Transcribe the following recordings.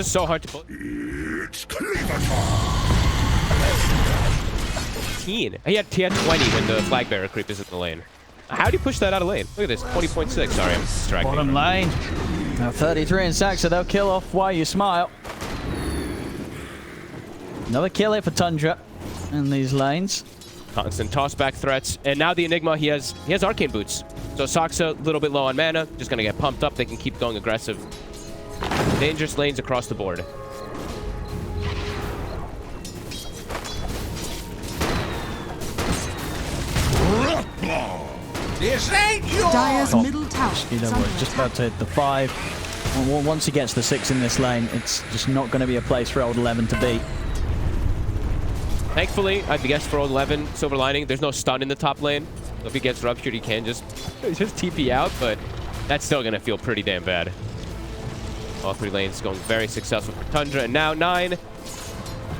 It's so hard to pull. It's cleaver time. He had 20 when the flag bearer creep is in the lane. How do you push that out of lane? Look at this, 20.6. Sorry, I'm distracting. Bottom lane. Now 33 in Saksa, they'll kill off while you smile. Another kill here for Tundra in these lanes. Constant tossback threats, and now the Enigma, he has arcane boots. So Saksa, a little bit low on mana, just gonna get pumped up. They can keep going aggressive. Dangerous lanes across the board. This ain't yours. Dire's middle tower. We're just about to hit the 5. Once he gets the 6 in this lane, it's just not going to be a place for old 11 to be. Thankfully, I guess for old 11, silver lining, there's no stun in the top lane. So if he gets ruptured, he can just TP out, but that's still going to feel pretty damn bad. All 3 lanes going very successful for Tundra, and now 9.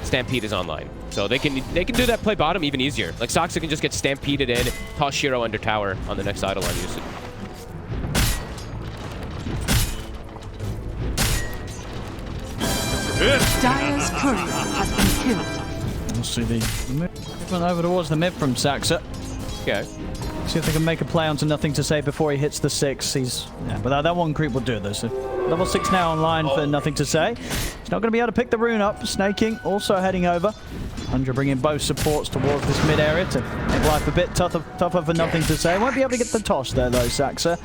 Stampede is online. So they can do that play bottom even easier. Like Saksa can just get stampeded in, toss Shiro under tower on the next idle on usage. Dire's courier has been killed. We'll see the movement over towards the mid from Saksa. Okay. See if they can make a play onto NothingToSay before he hits the 6. But that one creep will do this. So level 6 now online for NothingToSay. He's not going to be able to pick the rune up. Sneyking also heading over. Tundra bringing both supports towards this mid area to make life a bit tougher for NothingToSay. Won't be able to get the toss there though, Saksa.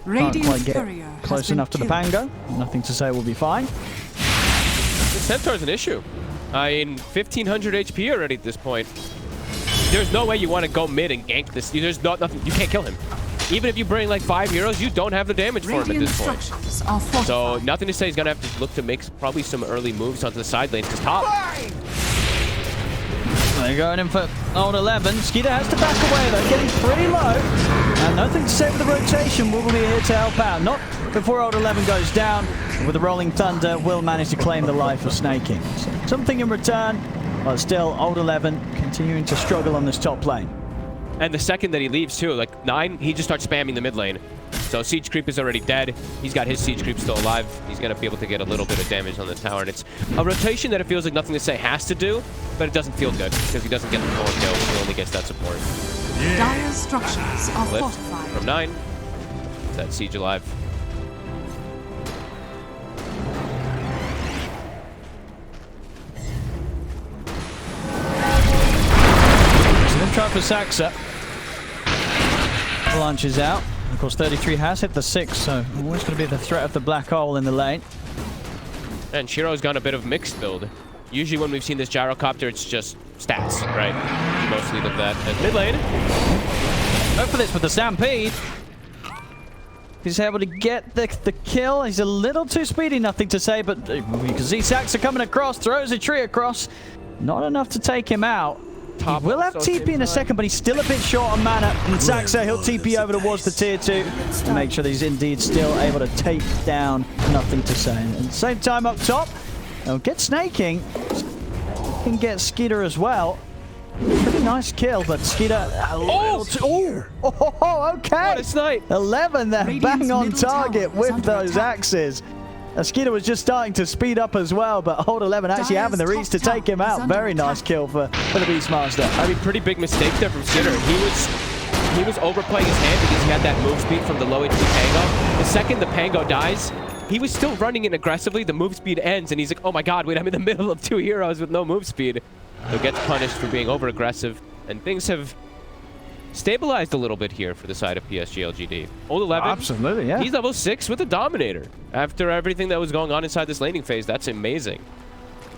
Can't quite get close enough to the Pango. NothingToSay will be fine. The Centaur's an issue. I mean, 1500 HP already at this point. There's no way you want to go mid and gank this. There's nothing. You can't kill him. Even if you bring like 5 heroes, you don't have the damage for him at this point. So NothingToSay is going to have to look to make probably some early moves onto the side lanes to top. They're going in for old 11. Skiter has to back away though, getting pretty low. And NothingToSay with the rotation will be here to help out. Not before old 11 goes down. With the rolling thunder, will manage to claim the life of Sneyking. So something in return, but still old 11 continuing to struggle on this top lane. And the second that he leaves too, like 9, he just starts spamming the mid lane. So Siege Creep is already dead. He's got his Siege Creep still alive. He's going to be able to get a little bit of damage on the tower. And it's a rotation that it feels like NothingToSay has to do, but it doesn't feel good because he doesn't get the 4 kills. He only gets that support. Dire structures are Lift fortified. from 9. That Siege alive. Try for Saksa. Launches out. Of course, 33 has hit the 6, so always going to be the threat of the black hole in the lane. And Shiro's got a bit of mixed build. Usually when we've seen this gyrocopter, it's just stats, right? You mostly look at that as mid lane. Go for this with the Stampede. He's able to get the kill. He's a little too speedy, NothingToSay, but you can see Saksa coming across, throws a tree across. Not enough to take him out. He will have TP in a second, but he's still a bit short on mana. And Saksa, he'll TP over towards the tier 2 to make sure that he's indeed still able to take down NothingToSay. And at the same time up top, they'll get Sneyking. Can get Skiter as well. Pretty nice kill, but Skiter... Okay! What a snipe! 11 there, bang on target with those axes. Skiter was just starting to speed up as well, but old 11 actually having the reach to take him out. Very nice kill for the Beastmaster. I mean, pretty big mistake there from Skiter. He was overplaying his hand because he had that move speed from the low HP Pango. The second the Pango dies, he was still running in aggressively. The move speed ends, and he's like, oh my god, wait, I'm in the middle of 2 heroes with no move speed. So gets punished for being over-aggressive, and things have stabilized a little bit here for the side of PSG.LGD. Old 11, absolutely, yeah. He's level 6 with a Dominator. After everything that was going on inside this laning phase, that's amazing.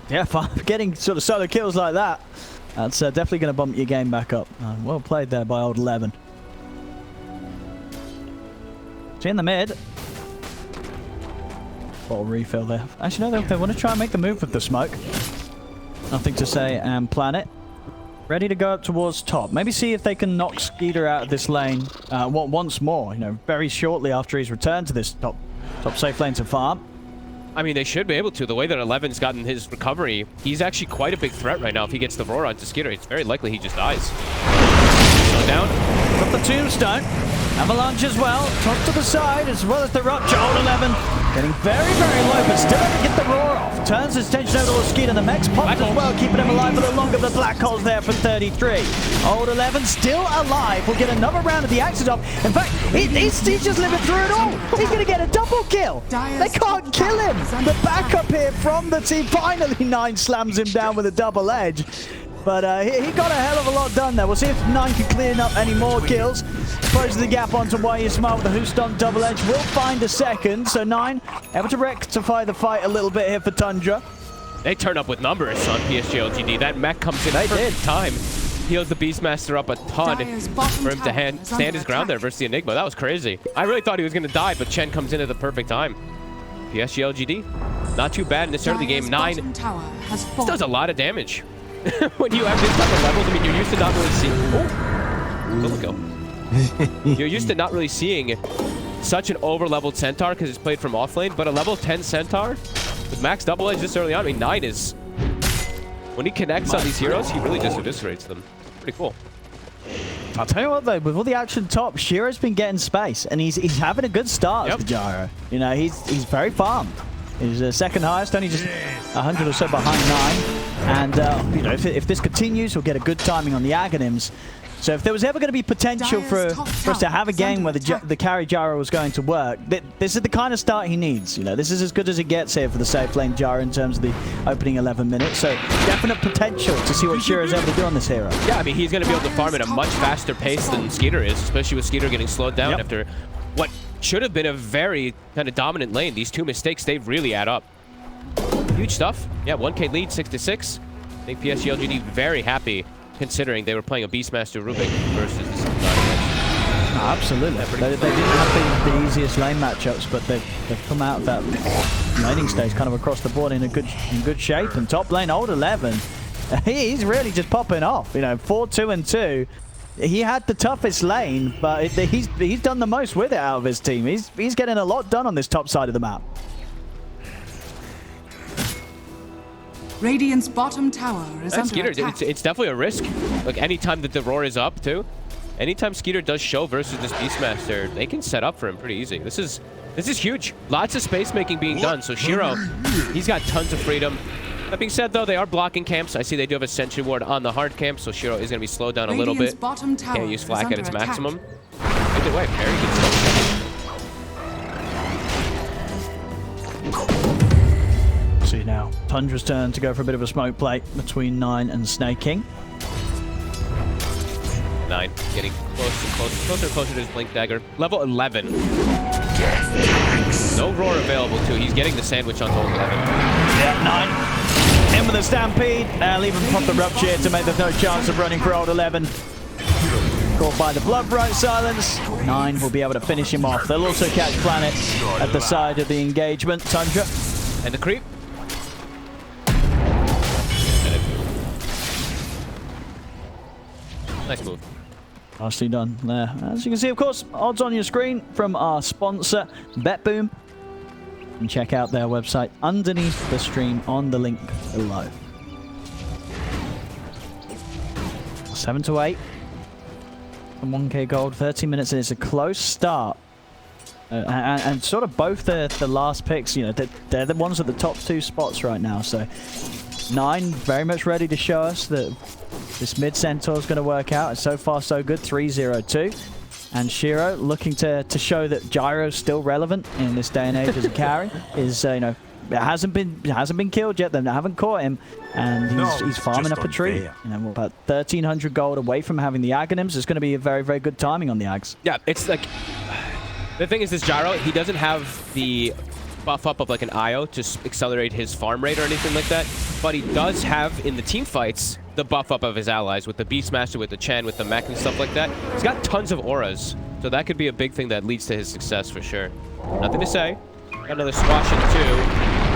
Yeah, getting sort of solo kills like that, that's definitely going to bump your game back up. Well played there by old 11. See in the mid. Bottle refill there. Actually, no, they want to try and make the move with the smoke. NothingToSay and Planet. Ready to go up towards top. Maybe see if they can knock Skiter out of this lane once more. You know, very shortly after he's returned to this top safe lane to farm. I mean, they should be able to. The way that 11's gotten his recovery, he's actually quite a big threat right now. If he gets the roar onto Skiter, it's very likely he just dies. So down. Got the tombstone. Avalanche as well. Toss to the side as well as the rupture. Old 11 Getting very, very low, but still able to get the roar off. Turns his attention over to Skiter. The mech's popped as well, keeping him alive a little longer. The black hole's there for 33. Old 11 still alive. We'll get another round of the axes off. In fact, he's just living through it all. He's going to get a double kill. They can't kill him. The backup here from the team. Finally, 9 slams him down with a double edge. But he got a hell of a lot done there. We'll see if 9 can clean up any more kills. Closes the gap onto YE Smart with the Who-Stomp double edge. Will find a second. So 9 able to rectify the fight a little bit here for Tundra. They turn up with numbers on PSG.LGD. That mech comes in perfect time. Heals the Beastmaster up a ton for him to stand his ground there versus the Enigma. That was crazy. I really thought he was going to die, but Chen comes in at the perfect time. PSG.LGD, not too bad in this early game. 9 does a lot of damage. When you have this type of levels, I mean, you're used to not really seeing... Oh, go. You're used to not really seeing such an over-leveled Centaur because it's played from offlane, but a level 10 Centaur with max double edge this early on, I mean, 9 is... When he connects on these heroes, he really just eviscerates them. Pretty cool. I'll tell you what, though, with all the action top, Shiro's been getting space, and he's having a good start as the Gyro. You know, he's very farmed. He's second highest, only just 100 or so behind 9. And, you know, if this continues, we'll get a good timing on the Aghanims. So if there was ever going to be potential for us to have a game where the carry Gyro was going to work, this is the kind of start he needs. You know, this is as good as it gets here for the safe lane Gyro in terms of the opening 11 minutes. So definite potential to see what Shiro's able to do on this hero. Yeah, I mean, he's going to be able to farm at a much faster pace than Skiter is, especially with Skiter getting slowed down after what should have been a very kind of dominant lane. These 2 mistakes, they really add up. Huge stuff. Yeah, 1K lead, 6-6. I think PSG.LGD very happy considering they were playing a Beastmaster Rubik versus absolutely. They didn't have the easiest lane matchups, but they've come out of that laning stage kind of across the board in good shape. And top lane, Old 11, he's really just popping off. You know, 4-2-2. He had the toughest lane, but he's done the most with it out of his team. He's getting a lot done on this top side of the map. Radiant's bottom tower is under attack. It's definitely a risk. Like, anytime that the roar is up, too. Anytime Skiter does show versus this Beastmaster, they can set up for him pretty easy. This is huge. Lots of space making being done. So Shiro, he's got tons of freedom. That being said, though, they are blocking camps. I see they do have a Sentry Ward on the hard camp, so Shiro is going to be slowed down a little bit. Can't use Flak at its maximum. Either way, very good stuff. See now, Tundra's turn to go for a bit of a smoke play between 9 and Sneyking. 9 getting closer and closer to his Blink Dagger. Level 11. No roar available, too. He's getting the sandwich on Old 11. Yeah, 9. In with a Stampede. Leave him pop the Rupture to make there's no chance of running for Old 11. Caught by the Blood Bright Silence. 9 will be able to finish him off. They'll also catch Planet at the side of the engagement. Tundra. And the creep. Nice move. Nicely done there. As you can see, of course, odds on your screen from our sponsor, BetBoom. And check out their website underneath the stream on the link below. 7-8. And 1K gold, 30 minutes, and it's a close start. And sort of both the last picks, you know, they're the ones at the top 2 spots right now. So 9 very much ready to show us that this mid Centaur is going to work out. So far, so good. 3-0-2. And Shiro looking to show that Gyro's still relevant in this day and age as a carry. Is you know, it hasn't been killed yet. They haven't caught him, and he's farming up a tree. You know, about 1,300 gold away from having the Aghanims. It's going to be a very, very good timing on the Ags. Yeah, it's like the thing is, this Gyro, he doesn't have the buff up of like an IO to accelerate his farm rate or anything like that, but he does have in the team fights the buff up of his allies with the Beastmaster, with the Chen, with the mech and stuff like that. He's got tons of auras, so that could be a big thing that leads to his success for sure. Nothing to say. Got another swash in 2.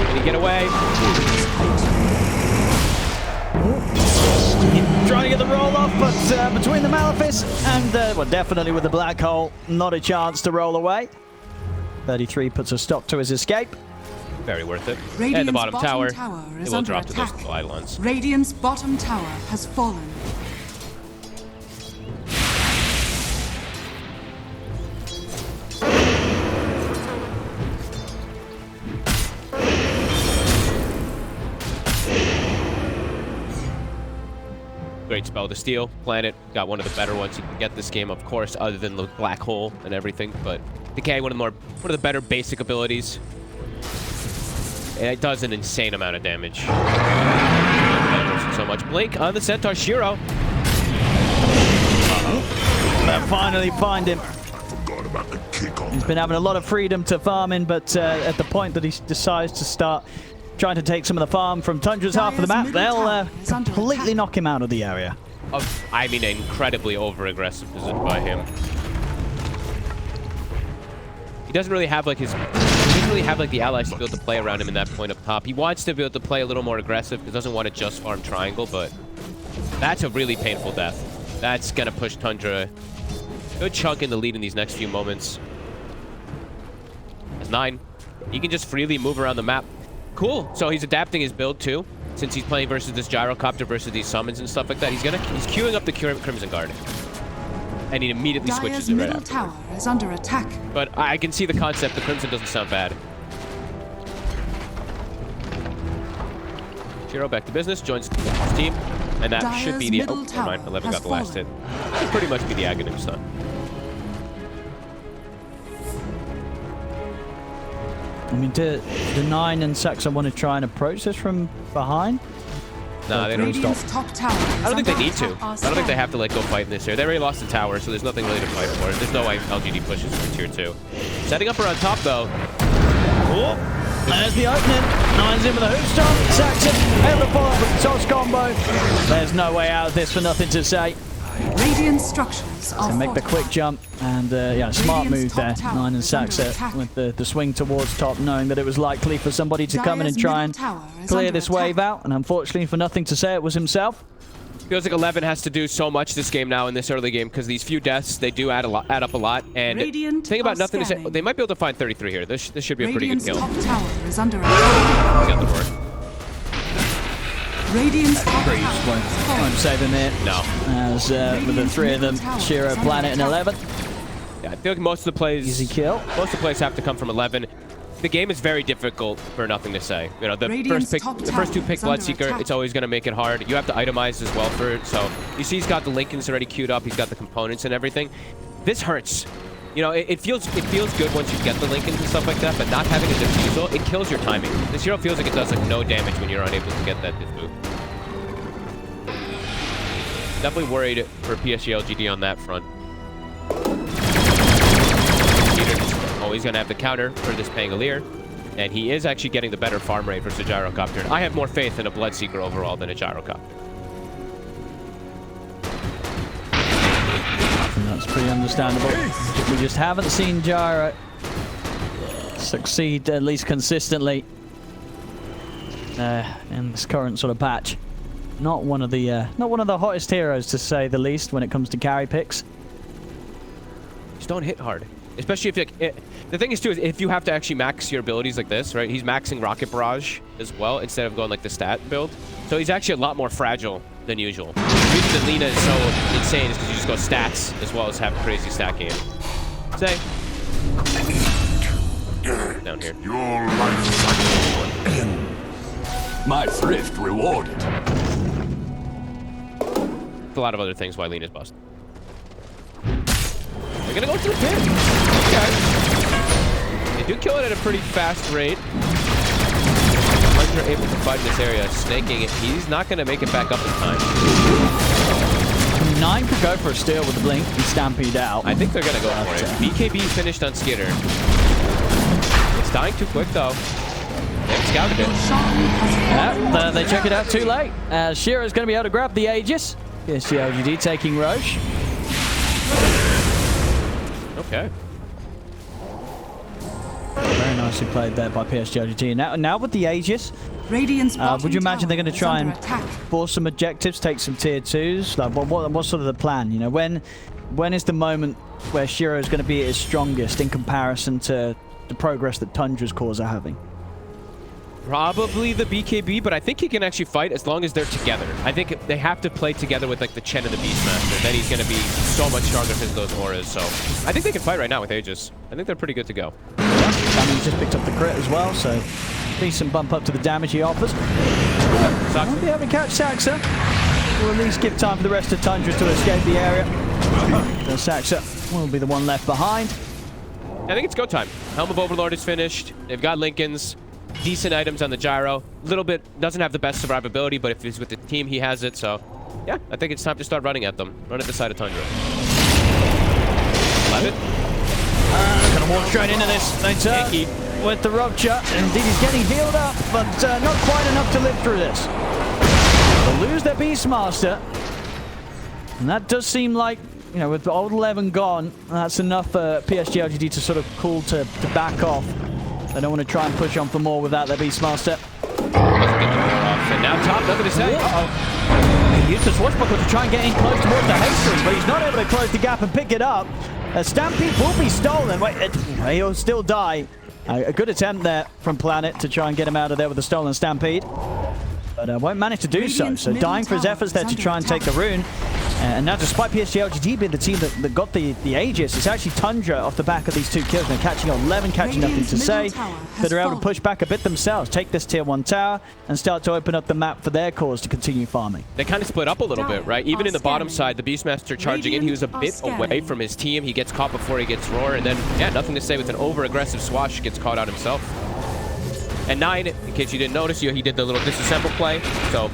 Can he get away? Trying to get the roll off, but between the Malefice and well, definitely with the Black Hole, not a chance to roll away. 33 puts a stop to his escape. Very worth it. Radiant's and the bottom tower, is it will under drop attack. to those pylons. Radiant's bottom tower has fallen. Great spell to steal. Planet got one of the better ones you can get this game, of course, other than the black hole and everything. But A.K.A. one of the better basic abilities. And it does an insane amount of damage. So much. Blink on the Centaur Shiro. They'll finally find him. He's been having a lot of freedom to farm in, but at the point that he decides to start trying to take some of the farm from Tundra's half of the map, they'll completely knock him out of the area. I mean, an incredibly over-aggressive position by him. He doesn't really have like he doesn't really have like the allies to be able to play around him in that point up top. He wants to be able to play a little more aggressive because he doesn't want to just farm triangle, but that's a really painful death. That's gonna push Tundra a good chunk in the lead in these next few moments. That's 9. He can just freely move around the map. Cool. So he's adapting his build too, since he's playing versus this gyrocopter versus these summons and stuff like that. He's queuing up the Crimson Guard, and he immediately switches it right after. Tower is under attack. But I can see the concept. The Crimson doesn't sound bad. Shiro back to business, joins his team, and that should be the. Oh, never mind. 11 got the last hit. Should pretty much be the Aghanim stun. I mean, do 9 and Saksa want to try and approach this from behind? No, they don't stop. I don't think they need to. I don't think they have to like go fight in this here. They already lost the tower, so there's nothing really to fight for. There's no way LGD pushes from tier 2. Setting up around top though. Oh, there's the opening. 9's in with a hoop stomp. Saksa able to follow up with the toss combo. There's no way out of this for nothing to say. Radiant structures are So make the quick jump and yeah, smart move there. 9 and Saksa with the swing towards top, knowing that it was likely for somebody to come in and try and clear this wave out. And unfortunately, for nothing to say, it was himself. Feels like 11 has to do so much this game now in this early game because these few deaths, they do add up a lot. And think about nothing to say. They might be able to find 33 here. This should be a pretty good kill. Top tower is under attack. He's got the word. Radiant's top Won't save him here. No. As with the 3 of them, Shiro, Planet, and 11. Yeah, I feel like most of the plays. Easy kill. Most of the plays have to come from 11. The game is very difficult for nothing to say. You know, the first 2 pick Bloodseeker, it's always going to make it hard. You have to itemize as well for it. So you see he's got the Lincolns already queued up. He's got the components and everything. This hurts. You know, it feels good once you get the Lincolns and stuff like that, but not having a diffusal, it kills your timing. This hero feels like it does like no damage when you're unable to get that diffuse. Definitely worried for PSG.LGD on that front. Always going to have the counter for this Pangolier, and he is actually getting the better farm rate versus a Gyrocopter. I have more faith in a Bloodseeker overall than a Gyrocopter. And that's pretty understandable. We just haven't seen Gyro succeed, at least consistently, in this current sort of patch. Not one of the hottest heroes, to say the least, when it comes to carry picks. Just don't hit hard. Especially if the thing is too, is if you have to actually max your abilities like this, right? He's maxing Rocket Barrage as well instead of going like the stat build. So he's actually a lot more fragile than usual. The reason that Lina is so insane is because you just go stats as well as have crazy stat game. Say. Down here. Your life cycle will end. My thrift rewarded. A lot of other things why Lina's busted. They're gonna go to the pit. Okay. They do kill it at a pretty fast rate. Once they're able to fight in this area, Sneyking, he's not gonna make it back up in time. 9 could go for a steal with the blink and stampede out. I think they're gonna go for it. BKB finished on Skiter. It's dying too quick though. They haven't scouted it. Yeah, they check it out too late. Shiro's gonna be able to grab the Aegis. PSG.LGD taking Roche. Okay. Very nicely played there by PSG.LGD. Now with the Aegis, would you imagine they're going to try and force some objectives, take some tier 2s? Like, what's sort of the plan? You know, when is the moment where Shiro is going to be at his strongest in comparison to the progress that Tundra's cores are having? Probably the BKB, but I think he can actually fight as long as they're together. I think they have to play together with like the Chen and the Beastmaster. Then he's going to be so much stronger because of those auras. So I think they can fight right now with Aegis. I think they're pretty good to go. Yeah, I mean, he's just picked up the crit as well, so decent bump up to the damage he offers. Might be able to catch Saksa. will at least give time for the rest of Tundra to escape the area. So Saksa will be the one left behind. I think it's go time. Helm of Overlord is finished. They've got Lincoln's. Decent items on the gyro. A little bit, doesn't have the best survivability, but if he's with the team, he has it. So, yeah, I think it's time to start running at them. Run at the side of Tundra. 11. Gonna walk straight into this. They with the rupture. Indeed, he's getting healed up, but not quite enough to live through this. They'll lose their Beastmaster. And that does seem like, you know, with the old 11 gone, that's enough for PSG.LGD to sort of call to back off. They don't want to try and push on for more without their Beastmaster. And now top, nothing to say. Uh-oh. He used the swashbuckle to try and get in close towards the Hastings, but he's not able to close the gap and pick it up. Stampede will be stolen. Wait, he'll still die. A good attempt there from Planet to try and get him out of there with the stolen Stampede. But won't manage to do so. So dying for his efforts there to try and take the rune. And now, despite PSG.LGD being the team that got the Aegis, it's actually Tundra off the back of these 2 kills. They're catching on 11, catching nothing to say. That are able to push back a bit themselves, take this tier 1 tower, and start to open up the map for their cause to continue farming. They kind of split up a little bit, right? Even in the bottom side, the Beastmaster charging in, he was a bit away from his team. He gets caught before he gets Roar, and then, yeah, nothing to say with an over-aggressive swash, gets caught out himself. And 9, in case you didn't notice, he did the little disassemble play, so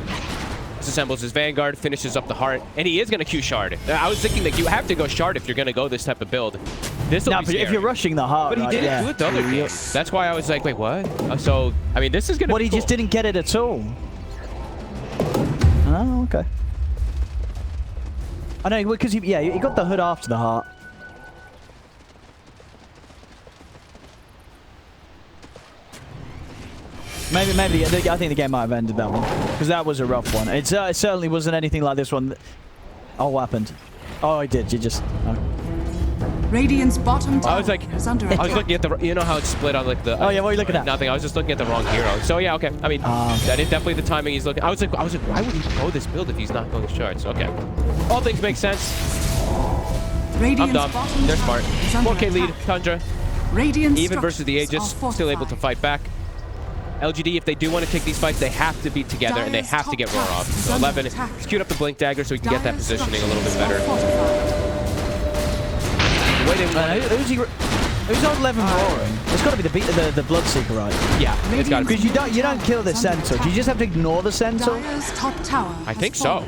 disassembles his Vanguard, finishes up the heart, and he is going to Q Shard. I was thinking that you have to go Shard if you're going to go this type of build. This will be scary. If you're rushing the heart, but he didn't do it the other game. That's why I was like, wait, what? So, I mean, this is going to be he cool. just didn't get it at all. Oh, okay. I know, because he got the hood after the heart. Maybe, I think the game might have ended that one. Because that was a rough one. It certainly wasn't anything like this one. Oh, what happened? Oh, it did. You just... Oh. Radiant's bottom tower I was like, is under attack. I was looking at the, you know how it's split on like the... Oh yeah, what are you looking at? Nothing, I was just looking at the wrong hero. So yeah, okay. I mean, that is definitely the timing he's looking... I was like, why would he go this build if he's not going shards? Okay. All things make sense. Radiant's I'm dumb. They're smart. 4K lead, Tundra. Radiant Even versus the Aegis, still able to fight back. LGD, if they do want to take these fights, they have to be together and they have to get Roar off. So 11, he's queued up the Blink Dagger so he can get that positioning a little bit better. Who's on 11 roaring? It's got to be the Bloodseeker, right? Yeah, it's got to be. Because you don't kill the Centaur. Do you just have to ignore the Centaur? I think so.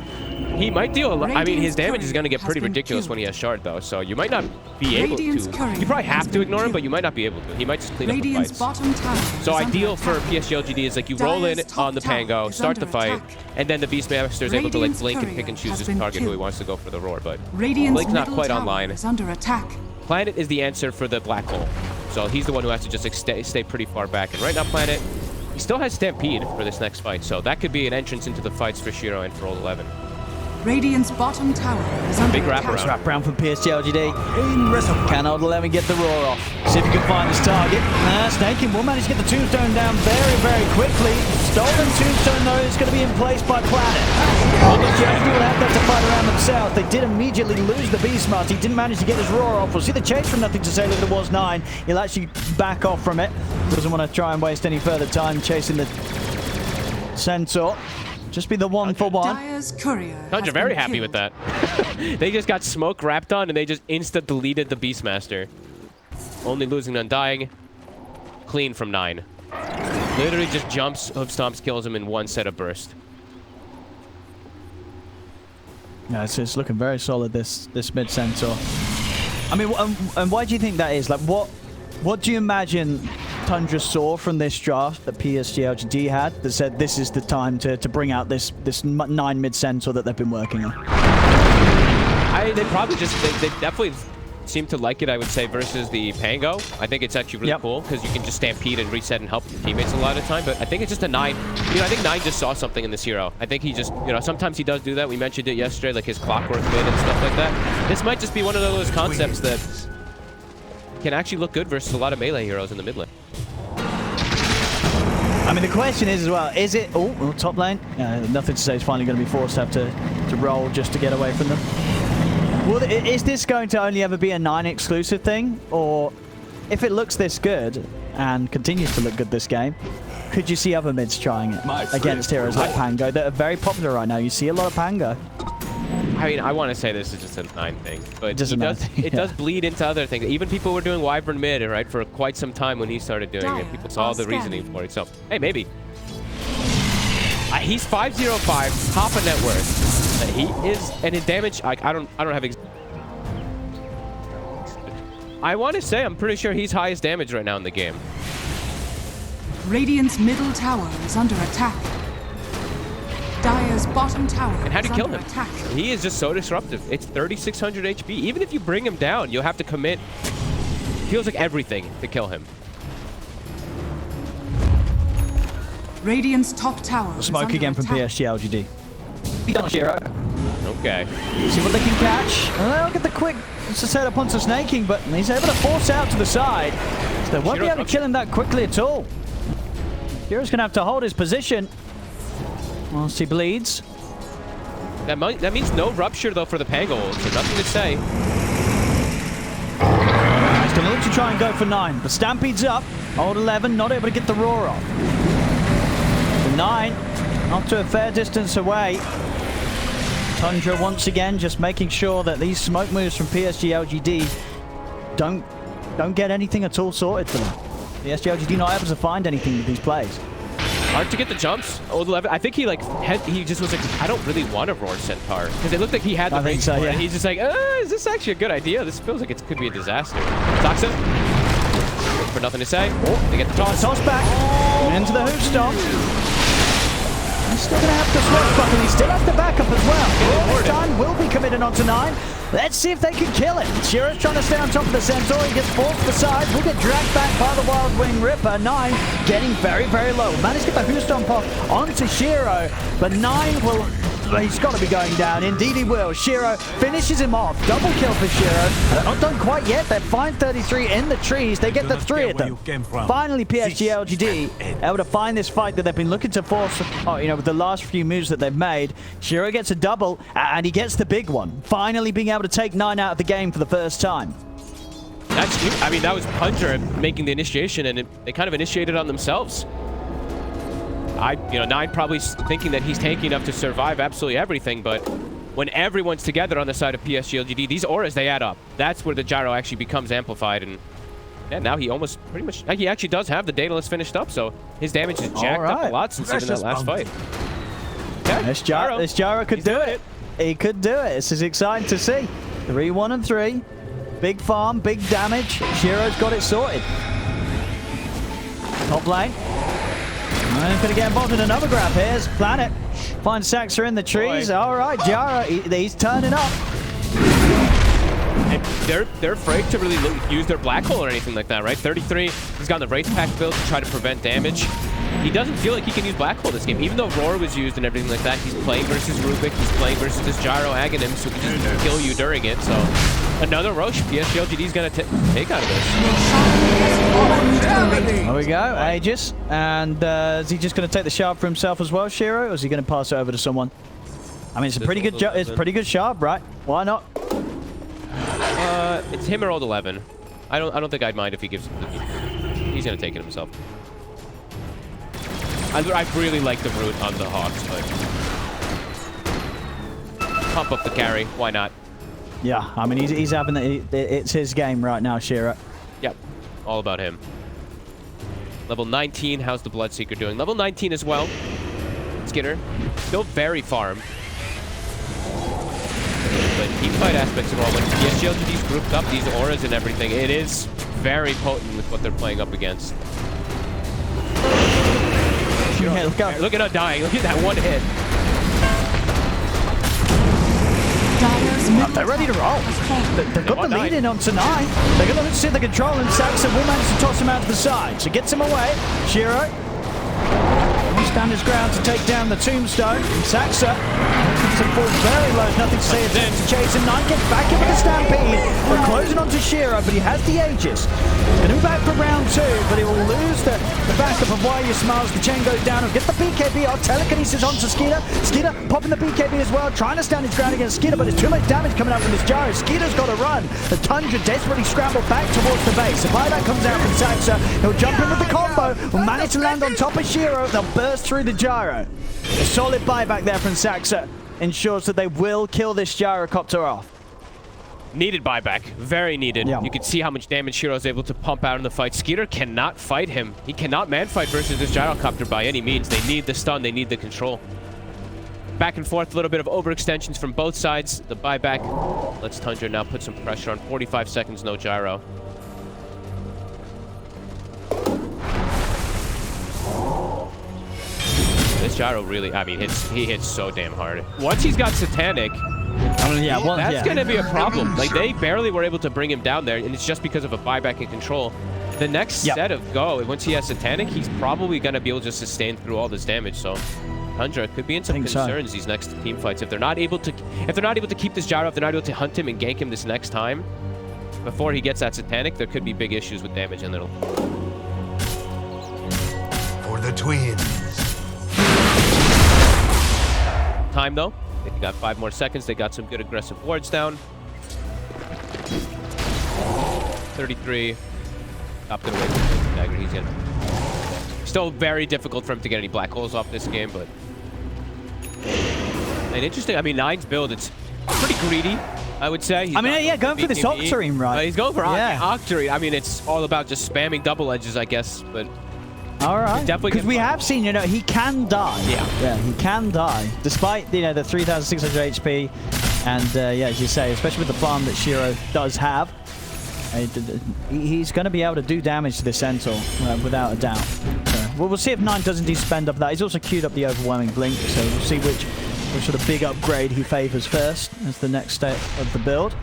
He might deal a lot. I mean, his damage is going to get pretty ridiculous when he has Shard, though. So you might not be able to. You probably have to ignore him, but you might not be able to. He might just clean up the fights. So ideal for PSG.LGD is like you roll in on the Pango, start the fight, and then the Beastmaster is able to like blink and pick and choose his target who he wants to go for the Roar. But Blink's not quite online. Planet is the answer for the Black Hole. So he's the one who has to just like, stay pretty far back. And right now, Planet, he still has Stampede for this next fight. So that could be an entrance into the fights for Shiro and for Old 11. Radiant's bottom tower is under big attack. wraparound. Wraparound from PSG.LGD. Can Old 11 get the Roar off? See if he can find his target. Sneyking will manage to get the Tombstone down very, very quickly. Stolen Tombstone, though, is going to be in place by Planet. PSG.LGD will have that to fight around themselves. They did immediately lose the Beastmaster. He didn't manage to get his Roar off. We'll see the chase from NothingToSay. Look at the was 9. He'll actually back off from it. Doesn't want to try and waste any further time chasing the Centaur. Just be the 1-for-1. Tundra very happy with that. They just got smoke wrapped on and they just insta-deleted the Beastmaster. Only losing Undying. Clean from 9. Literally just jumps, hoof stomps, kills him in one set of burst. Yeah, it's looking very solid, this mid Centaur. I mean, and why do you think that is? Like, what do you imagine Tundra saw from this draft that PSG.LGD had that said this is the time to bring out this 9 mid Centaur that they've been working on? They probably just, they definitely seem to like it, I would say, versus the Pango. I think it's actually really cool because you can just stampede and reset and help your teammates a lot of the time. But I think it's just a 9. You know, I think 9 just saw something in this hero. I think he just, you know, sometimes he does do that. We mentioned it yesterday, like his clockwork mid and stuff like that. This might just be one of those concepts that can actually look good versus a lot of melee heroes in the mid lane. I mean, the question is as well, is it... Oh, top lane. NothingToSay is finally going to be forced to have to roll just to get away from them. Well, is this going to only ever be a 9 exclusive thing? Or if it looks this good and continues to look good this game, could you see other mids trying it My against friend. heroes like Pango that are very popular right now? You see a lot of Pango. I mean, I want to say this is just a 9 thing, but Just a 9 thing, it does bleed into other things. Even people were doing Wyvern mid, right, for quite some time when he started doing it. People saw the reasoning for it. So, hey, maybe. He's 505, top of net worth. He is, and in damage, I don't have. I want to say I'm pretty sure he's highest damage right now in the game. Radiant's middle tower is under attack. Dire's bottom tower And how do you is kill under him? attack. He is just so disruptive. It's 3,600 HP. Even if you bring him down, you'll have to commit. Feels like everything to kill him. Radiant's top tower is Smoke under again from attack. PSG.LGD. Be done, Shiro. Okay. See what they can catch. And they'll get the quick set up onto Sneyking, but he's able to force out to the side. So they won't be able to kill him that quickly at all. Shiro's going to have to hold his position whilst he bleeds. That means no rupture, though, for the Pango ult, so nothing to say. He's going to look to try and go for 9. The Stampede's up. Old 11, not able to get the roar off. The 9, not to a fair distance away. Tundra once again just making sure that these smoke moves from PSG.LGD don't get anything at all sorted for them. PSG.LGD not able to find anything with these plays. Hard to get the jumps. Old 11. I think he he just was like, I don't really want to roar Centaur because it looked like he had the I think range so, for it, yeah. and he's just like, is this actually a good idea? This feels like it could be a disaster. Saksa. For nothing to say. Oh, they get the toss. Toss back into the hoop stop. He's still going to have to swashbuckle. He still has the backup as well. This time will be committed onto 9. Let's see if they can kill it. Shiro's trying to stay on top of the Centaur. He gets forced to the side. Will get dragged back by the Wild Wing Ripper. 9 getting very, very low. Managed to get the hoop stomp off onto Shiro, but 9 will... He's got to be going down. Indeed he will. Shiro finishes him off. Double kill for Shiro. They're not done quite yet. They're fine 33 in the trees. They get the 3 of them. Finally, PSG.LGD able to find this fight that they've been looking to force, with the last few moves that they've made. Shiro gets a double, and he gets the big one. Finally being able to take 9 out of the game for the first time. I mean, that was Puncher making the initiation, and they kind of initiated on themselves. 9 probably thinking that he's tanky enough to survive absolutely everything, but when everyone's together on the side of PSG.LGD, these auras, they add up. That's where the gyro actually becomes amplified, and now he almost pretty much, he actually does have the Daedalus finished up, so his damage is jacked up a lot since even that last fight. Okay, This gyro could do it. He could do it. This is exciting to see. 3, 1, and 3. Big farm, big damage. Shiro's got it sorted. Top lane. And he's going to get involved in another grab here. Here's Planet. Finds Saksa in the trees. Boy. All right, Gyro, he's turning up. And they're afraid to really use their black hole or anything like that, right? 33, he's got the Wraith Pack build to try to prevent damage. He doesn't feel like he can use black hole this game. Even though Roar was used and everything like that, he's playing versus Rubik, he's playing versus this Gyro Aghanim, so he can just kill you during it. So another Roche PSG.LGD's going to take out of this. There we go, Aegis. And is he just going to take the shard for himself as well, Shiro? Or is he going to pass it over to someone? I mean, it's a pretty good it's pretty good shard, right? Why not? It's him or old 11. I don't think I'd mind if he gives. He's gonna take it himself. I really like the root on the Hawks, but pump up the carry. Why not? Yeah, I mean he's having it's his game right now, Shiro. Yep, all about him. Level 19. How's the Bloodseeker doing? Level 19 as well. Skiter, still very farm. But teamfight aspects of all, when PSG.LGD's grouped up, these auras and everything, it is very potent with what they're playing up against. Yeah, Look at her dying. Look at that one hit. They're ready to roll. They've got the lead in on tonight. They're going to see the control, and Saksa will manage to toss him out to the side. So gets him away. Shiro Stand his ground to take down the tombstone. Saksa to fall very low. Nothing to say attempt to chase him. Nine gets back in with the stampede. We're closing onto Shiro, but he has the Aegis. He's going to be back for round 2, but he will lose the backup of Why You Smiles. The chain goes down. He'll get the BKB off. Telekinesis onto Skiter. Skiter popping the BKB as well, trying to stand his ground against Skiter, but there's too much damage coming out from this gyro. Skiter's got to run. The Tundra desperately scramble back towards the base. The buyback comes out from Saksa. He'll jump in with the combo. Will manage to land on top of Shiro. They'll burst through the gyro. A solid buyback there from Saksa ensures that they will kill this gyrocopter off. Needed buyback. Very needed. Yeah. You can see how much damage Shiro is able to pump out in the fight. Skiter cannot fight him. He cannot man fight versus this gyrocopter by any means. They need the stun. They need the control. Back and forth, a little bit of overextensions from both sides. The buyback lets Tundra now put some pressure on. 45 seconds, no gyro. This gyro really, I mean, he hits so damn hard. Once he's got Satanic, that's going to be a problem. Like, they barely were able to bring him down there, and it's just because of a buyback and control. The next set of go, once he has Satanic, he's probably going to be able to sustain through all this damage. So Tundra could be in some concerns these next team fights. If they're not able to keep this gyro, if they're not able to hunt him and gank him this next time, before he gets that Satanic, there could be big issues with damage, and it'll... For the twins. Time though. They got 5 more seconds. They got some good aggressive wards down. 33. Stopped it away from the dagger. He's in. Still very difficult for him to get any black holes off this game, but... And interesting, I mean, Nine's build, it's pretty greedy, I would say. He's going for this Octarine, right? He's going for Octarine. I mean, it's all about just spamming double edges, I guess, but... All right, because we have seen, he can die. Yeah, he can die, despite, the 3,600 HP. And, as you say, especially with the farm that Shiro does have, he's going to be able to do damage to the Centaur, without a doubt. So, we'll see if Nine does indeed spend up that. He's also queued up the Overwhelming Blink, so we'll see which sort of big upgrade he favors first as the next step of the build.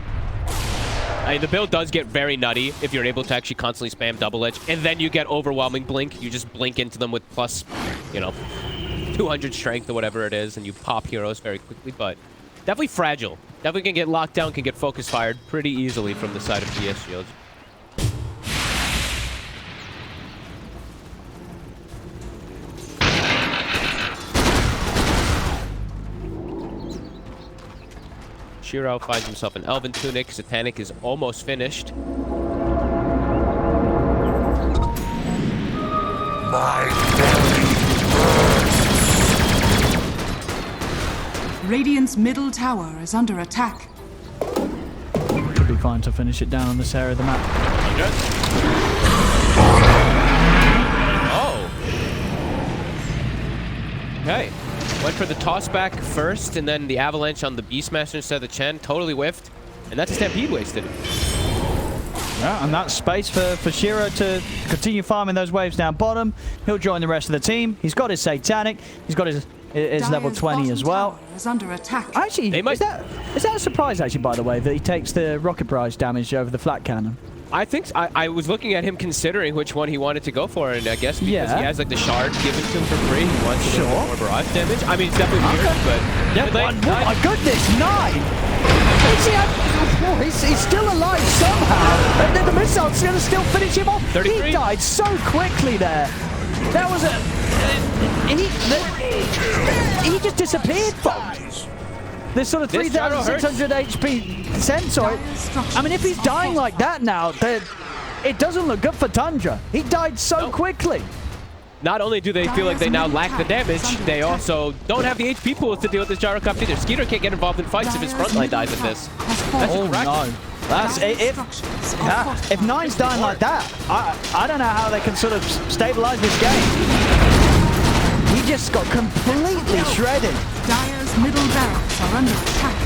I mean, the build does get very nutty if you're able to actually constantly spam double edge, and then you get Overwhelming Blink. You just blink into them with plus, 200 strength or whatever it is, and you pop heroes very quickly, but definitely fragile. Definitely can get locked down, can get focus fired pretty easily from the side of PS Shields. Shiro finds himself an Elven Tunic. Satanic is almost finished. My belly bursts. Radiant's middle tower is under attack. Could be fine to finish it down on this area of the map. Oh. Okay. Went for the toss back first, and then the avalanche on the Beastmaster instead of the Chen. Totally whiffed. And that's a Stampede wasted. Yeah, and that's space for Shiro to continue farming those waves down bottom. He'll join the rest of the team. He's got his Satanic. He's got his level 20 as well. Is under attack. Actually, is that a surprise, actually, by the way, that he takes the rocket barrage damage over the flat cannon? I think I was looking at him considering which one he wanted to go for, and I guess because he has like the shard given to him for free, he wants to get more barrage damage. I mean, it's definitely weird, but oh my goodness, 9! He's still alive somehow, and then the missile's going to still finish him off. 33. He died so quickly there. That was he just disappeared from this sort of 3,600 HP Centaur. I mean, if he's dying like that now, it doesn't look good for Tundra. He died so quickly. Not only do they feel like they now lack the damage, they also don't have the HP pools to deal with this gyrocopter either. Skiter can't get involved in fights if his frontline dies in this. That's no. That's if Nine's dying like that, I don't know how they can sort of stabilize this game. He just got completely shredded. Dire's middle barracks are under attack.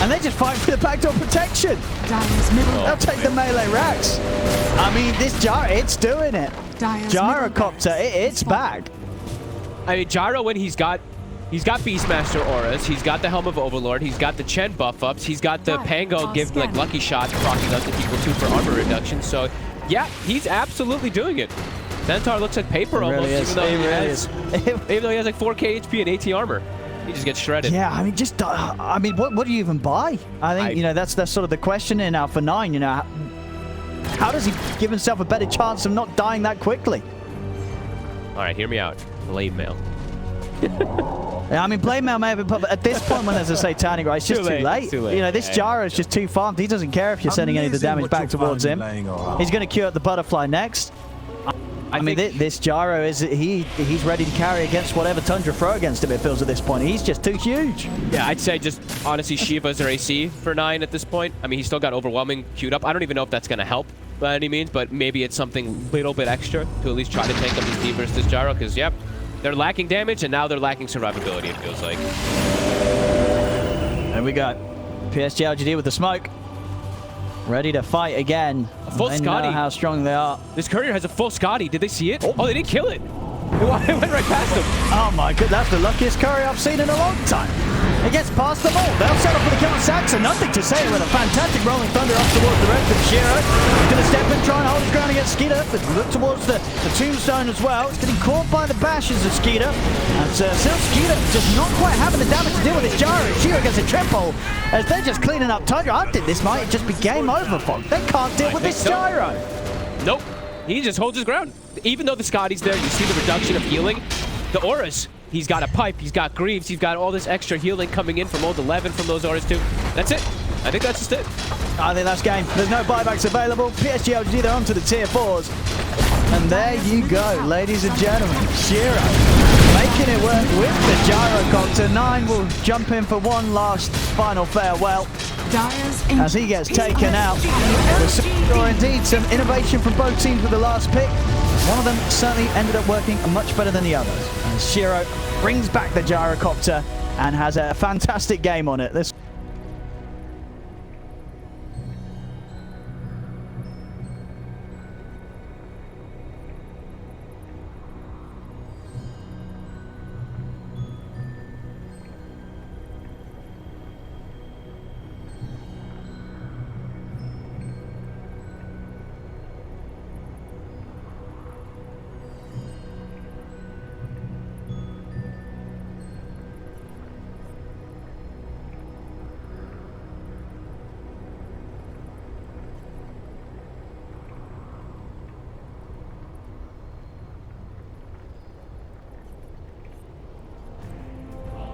And they just fight for the backdoor protection. Dire's middle They'll take the melee racks. I mean, this gyro, it's doing it. Gyrocopter, it's back. I mean, Gyro, when he's got Beastmaster auras, he's got the Helm of Overlord, he's got the Chen buff ups, he's got the Pango give like lucky shots, proccing up to equal 2 for armor reduction. So yeah, he's absolutely doing it. Centaur looks like paper It almost, really is. even though he has like 4k HP and 80 armor. He just gets shredded. Yeah, I mean, just I mean, what do you even buy? I think you know that's sort of the question in Alpha 9. You know, how does he give himself a better chance of not dying that quickly? All right, hear me out. Blade mail. Yeah, I mean, Blade Mail may have been put, but at this point when there's a Satanic, right, it's just too late. Too late. You know, this Gyro is just too farmed. He doesn't care if you're sending any of the damage back towards him. He's going to queue up the Butterfly next. I mean, this Gyro he's ready to carry against whatever Tundra throw against him, it feels at this point. He's just too huge. Yeah, I'd say just, honestly, Shiva's or AC for 9 at this point. I mean, he's still got Overwhelming queued up. I don't even know if that's going to help by any means, but maybe it's something a little bit extra to at least try to tank up his team versus this Gyro, because, yep, they're lacking damage, and now they're lacking survivability, it feels like. And we got PSG.LGD with the smoke. Ready to fight again. A full they Scotty. know how strong they are. This courier has a full Scotty. Did they see it? Oh, they didn't kill it. It went right past him. Oh my god, that's the luckiest courier I've seen in a long time. It gets past them all. They'll settle for the kill on Saksa. NothingToSay with a fantastic rolling thunder up towards the rest of Shiro. He's going to step in, try and hold his ground against Skiter. But look towards the tombstone as well. It's getting caught by the bashes of Skiter. And still Skiter just not quite having the damage to deal with this Gyro. Shiro gets a triple as they're just cleaning up Tundra. I think this might just be game over for them. They can't deal with this Gyro. Nope. He just holds his ground. Even though the Scotty's there, you see the reduction of healing. The auras. He's got a pipe, he's got Greaves, he's got all this extra healing coming in from old 11 from those auras too. That's it. I think that's just it. I think that's game. There's no buybacks available. PSG.LGD, they're onto the tier 4s. And there you go, ladies and gentlemen. Shiro making it work with the Gyrocopter. 9 will jump in for one last final farewell as he gets taken out. Or indeed some innovation from both teams with the last pick. One of them certainly ended up working much better than the others. And Shiro brings back the Gyrocopter and has a fantastic game on it.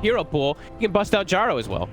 Hero pool, you can bust out Gyro as well.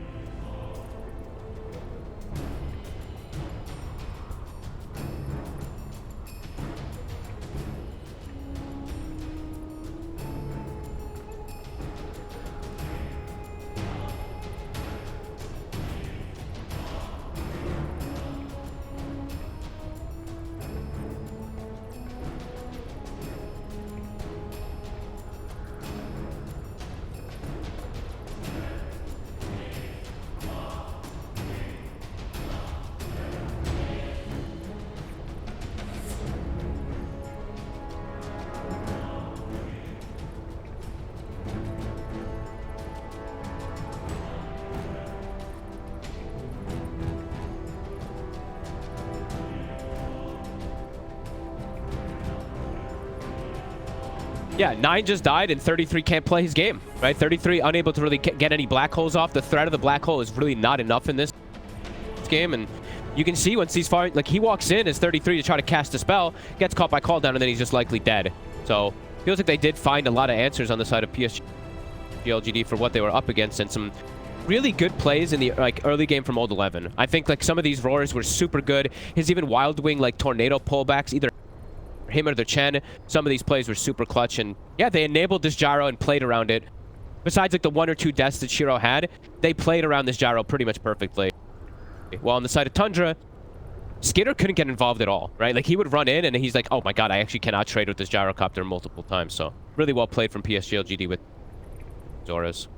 Yeah, 9 just died and 33 can't play his game, right? 33 unable to really get any black holes off. The threat of the black hole is really not enough in this game, and you can see once he's far, like he walks in as 33 to try to cast a spell, gets caught by cooldown, and then he's just likely dead. So feels like they did find a lot of answers on the side of PSG.LGD for what they were up against, and some really good plays in the early game from old 11. I think like some of these roars were super good. His even Wild Wing like tornado pullbacks, either him or their Chen, some of these plays were super clutch, and yeah, they enabled this Gyro and played around it. Besides like the 1 or 2 deaths that Shiro had, they played around this Gyro pretty much perfectly. While on the side of Tundra, Skiter couldn't get involved at all, right? Like he would run in and he's like, oh my god, I actually cannot trade with this Gyrocopter multiple times. So really well played from PSG.LGD with Zoras.